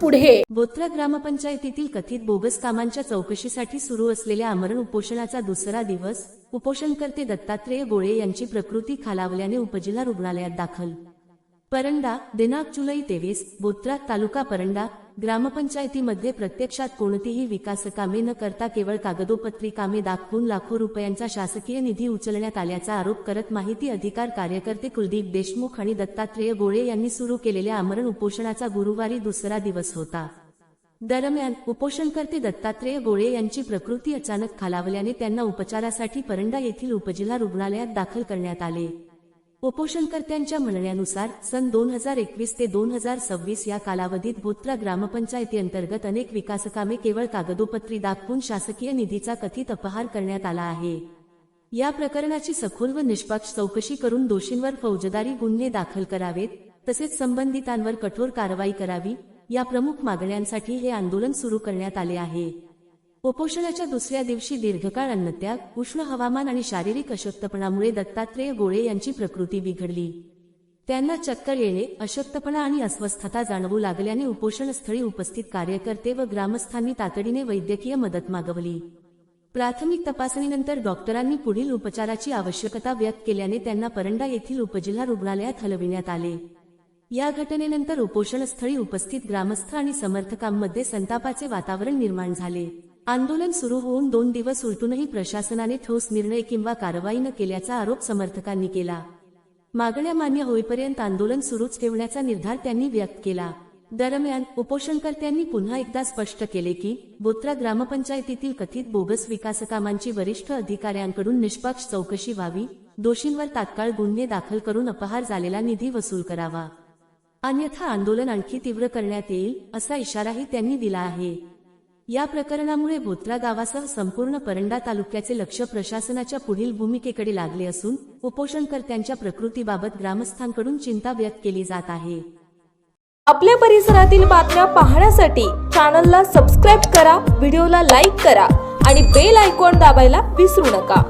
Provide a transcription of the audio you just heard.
पुढे। बोथरा ग्रामपंचायतीतील कथित बोगस कामांच्या चौकशीसाठी सुरू असलेल्या आमरण उपोषणाचा दुसरा दिवस। उपोषणकर्ते दत्तात्रेय गोळे यांची प्रकृती खालावल्याने उपजिल्हा रुग्णालयात दाखल। परंडा दिनांक जुलै 23, बोथरा तालुका परंडा ग्रामपंचायतीमध्ये प्रत्यक्षात कोणतीही विकासकामे न करता केवळ कागदोपत्री कामे दाखवून लाखो रुपयांचा शासकीय निधी उचलण्यात आल्याचा आरोप करत माहिती अधिकार कार्यकर्ते कुलदीप देशमुख आणि दत्तात्रेय गोळे यांनी सुरू केलेल्या आमरण उपोषणाचा गुरुवारी दुसरा दिवस होता। दरम्यान उपोषणकर्ते दत्तात्रेय गोळे यांची प्रकृती अचानक खालावल्याने त्यांना उपचारासाठी परंडा येथील उपजिल्हा रुग्णालयात दाखल करण्यात आले। उपोषणकर्त्यांच्या म्हणण्यानुसार सन 2021 ते 2026 या कालावधीत बोथरा ग्रामपंचायती अंतर्गत अनेक विकासकामे केवळ कागदोपत्री दाखवून शासकीय निधीचा कथित अपहार करण्यात आला आहे। या प्रकरणाची सखोल व निष्पक्ष चौकशी करून दोषींवर फौजदारी गुन्हे दाखल करावेत, तसेच संबंधितांवर कठोर कारवाई करावी, या प्रमुख मागण्यांसाठी हे आंदोलन सुरू करण्यात आले आहे। उपोषणाच्या दुसऱ्या दिवशी दीर्घकाळ अन्नत्याग, उष्ण हवामान आणि शारीरिक अशक्तपणामुळे दत्तात्रेय गोळे यांची प्रकृती बिघडली। त्यांना चक्कर येणे, अशक्तपणा आणि अस्वस्थता जाणवू लागल्याने उपोषणस्थळी उपस्थित कार्यकर्ते व ग्रामस्थांनी तातडीने वैद्यकीय मदत मागवली। प्राथमिक तपासणीनंतर डॉक्टरांनी पुढील उपचाराची आवश्यकता व्यक्त केल्याने त्यांना परंडा येथील उपजिल्हा रुग्णालयात हलविण्यात आले। या घटनेनंतर उपोषणस्थळी उपस्थित ग्रामस्थ आणि समर्थकांमध्ये संतापाचे वातावरण निर्माण झाले। आंदोलन सुरू होऊन 2 दिवस उलटूनही प्रशासनाने ठोस निर्णय किंवा कारवाई न केल्याचा आरोप समर्थकांनी केला। मागण्या मान्य होईपर्यंत आंदोलन सुरूच ठेवण्याचा निर्धार त्यांनी व्यक्त केला। दरम्यान उपोषणकर्त्यांनी पुन्हा एकदा स्पष्ट केले की बोथरा ग्रामपंचायतीतील कथित बोगस विकासकामांची वरिष्ठ अधिकाऱ्यांकडून निष्पक्ष चौकशी व्हावी, दोषींवर तात्काळ गुन्हे दाखल करून अपहार झालेला निधी वसूल करावा, अन्यथा आंदोलन आणखी तीव्र करण्यात येईल, असा इशाराही त्यांनी दिला आहे। या प्रकरणामुळे बोथरा गावासह संपूर्ण परंडा तालुक्याचे लक्ष प्रशासनाच्या पुढील भूमिकेकडे लागले असून उपोषणकर्त्यांच्या प्रकृतीबाबत ग्रामस्थांकडून चिंता व्यक्त केली जात आहे। आपल्या परिसरातील बातम्या पाहण्यासाठी चॅनलला सबस्क्राइब करा, व्हिडिओला लाईक करा आणि बेल आयकॉन दाबायला विसरू नका।